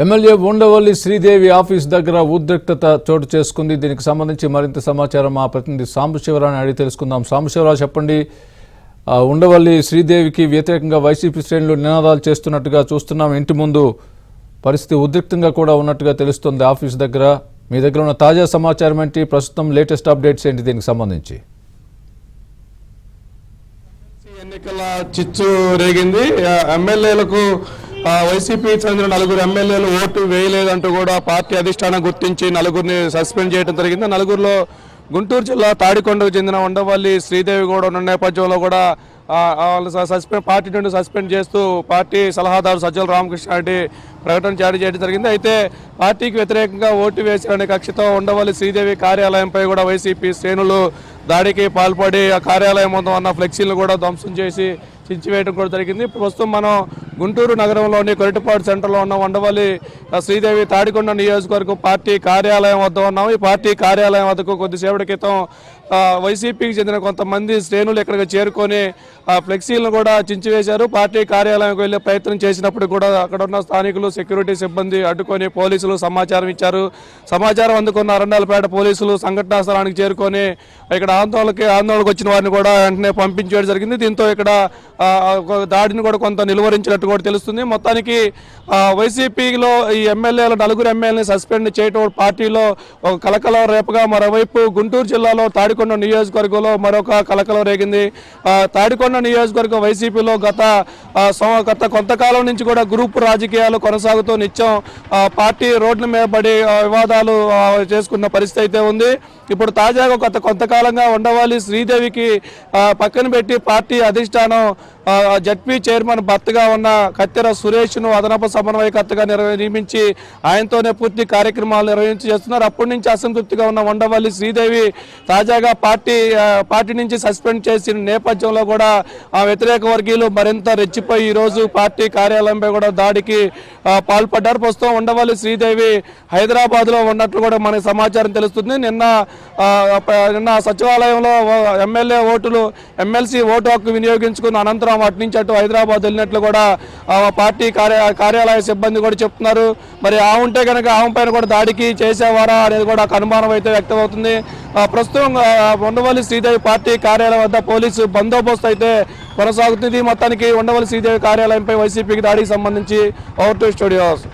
MLA Undavalli Sridevi office దగ్గర ఉద్రిక్తత చోటు చేసుకుంది. దీనికి సంబంధించి మరింత సమాచారం మా ప్రతినిధి సాంబశివరావుని అడిగి తెలుసుకుందాం. సాంబశివరావు, చెప్పండి. ఉండవల్లి శ్రీదేవికి వ్యతిరేకంగా వైసీపీ శ్రేణులు నినాదాలు చేస్తున్నట్టుగా చూస్తున్నాం. ఇంటి ముందు పరిస్థితి ఉద్రిక్తంగా కూడా ఉన్నట్టుగా తెలుస్తుంది. ఆఫీస్ దగ్గర మీ దగ్గర ఉన్న తాజా సమాచారం ఏంటి? ప్రస్తుతం లేటెస్ట్ అప్డేట్స్ ఏంటి దీనికి సంబంధించి? ఎన్నికల చిచ్చు రేగింది. ఎమ్మెల్యేలకు వైసీపీ చెందిన 9 ఎమ్మెల్యేలు ఓటు వేయలేదంటూ కూడా పార్టీ అధిష్టానం గుర్తించి 9 సస్పెండ్ చేయడం జరిగింది. 9లో గుంటూరు జిల్లా తాడికొండకు చెందిన ఉండవల్లి శ్రీదేవి కూడా ఉన్న నేపథ్యంలో కూడా పార్టీ నుండి సస్పెండ్ చేస్తూ పార్టీ సలహాదారు సజ్జల రామకృష్ణారెడ్డి ప్రకటన జారీ చేయడం జరిగింది. అయితే పార్టీకి వ్యతిరేకంగా ఓటు వేశారనే కక్షతో ఉండవల్లి శ్రీదేవి కార్యాలయంపై కూడా వైసీపీ శ్రేణులు దాడికి పాల్పడి ఆ కార్యాలయం ముందు ఉన్న ఫ్లెక్సీలను కూడా ధ్వంసం చేసి చించివేయడం కూడా జరిగింది. ప్రస్తుతం మనం గుంటూరు నగరంలోని కొరటిపాడు సెంటర్లో ఉన్న ఉండవల్లి శ్రీదేవి తాడికొండ నియోజకవర్గం పార్టీ కార్యాలయం వద్ద ఉన్నాము. ఈ పార్టీ కార్యాలయం వద్దకు కొద్దిసేపటి క్రితం వైసీపీకి చెందిన కొంతమంది శ్రేణులు ఇక్కడికి చేరుకొని ఫ్లెక్సీలను కూడా చించివేశారు. పార్టీ కార్యాలయంకు వెళ్లే ప్రయత్నం చేసినప్పుడు కూడా అక్కడ ఉన్న స్థానికులు, సెక్యూరిటీ సిబ్బంది అడ్డుకొని పోలీసులు సమాచారం ఇచ్చారు. సమాచారం అందుకున్న అరండాలపేట పోలీసులు సంఘటనా స్థలానికి చేరుకొని ఇక్కడ ఆందోళనకు వచ్చిన వారిని కూడా వెంటనే పంపించడం జరిగింది. దీంతో ఇక్కడ దాడిని కూడా కొంత నిలువరించినట్టు కూడా తెలుస్తుంది. మొత్తానికి వైసీపీలో ఈ ఎమ్మెల్యేలు 9 ఎమ్మెల్యేని సస్పెండ్ చేయడం పార్టీలో ఒక కలకలం రేపగా, మరోవైపు గుంటూరు జిల్లాలో తాడికొండ నియోజకవర్గంలో మరొక కలకలం రేగింది. తాడికొండ నియోజకవర్గం వైసీపీలో గత కొంతకాలం నుంచి కూడా గ్రూప్ రాజకీయాలు కొనసాగుతూ నిత్యం పార్టీ రోడ్ల మీద పడి వివాదాలు చేసుకున్న పరిస్థితి అయితే ఉంది. ఇప్పుడు తాజాగా కొంతకాలంగా ఉండవల్లి శ్రీదేవికి పక్కన పెట్టి పార్టీ అధిష్టానం జడ్పీ చైర్మన్ భర్తగా ఉన్న కత్తెర సురేష్ను అదనపు సమన్వయకర్తగా నియమించి ఆయనతోనే పూర్తి కార్యక్రమాలు చేస్తున్నారు. అప్పటి నుంచి అసంతృప్తిగా ఉన్న ఉండవల్లి శ్రీదేవి తాజాగా పార్టీ నుంచి సస్పెండ్ చేసిన నేపథ్యంలో కూడా ఆ వ్యతిరేక వర్గీయులు మరింత రెచ్చిపోయి ఈరోజు పార్టీ కార్యాలయంపై కూడా దాడికి పాల్పడ్డారు. ప్రస్తుతం ఉండవల్లి శ్రీదేవి హైదరాబాద్లో ఉన్నట్లు కూడా మనకు సమాచారం తెలుస్తుంది. నిన్న సచివాలయంలో ఎమ్మెల్సీ ఓటు హక్కు వినియోగించుకున్న అనంతరం అటు నుంచి అటు హైదరాబాద్ వెళ్ళినట్లు కూడా పార్టీ కార్యాలయ సిబ్బంది కూడా చెప్తున్నారు. మరి ఉంటే కనుక పైన కూడా దాడికి చేసేవారా అనేది కూడా అనుమానం అయితే వ్యక్తమవుతుంది. ప్రస్తుతం ఉండవల్లి శ్రీదేవి పార్టీ కార్యాలయం వద్ద పోలీసు బందోబస్తు అయితే కొనసాగుతుంది. మొత్తానికి ఉండవల్లి శ్రీదేవి కార్యాలయంపై వైసీపీకి దాడికి సంబంధించి ఓవర్ టు స్టూడియోస్.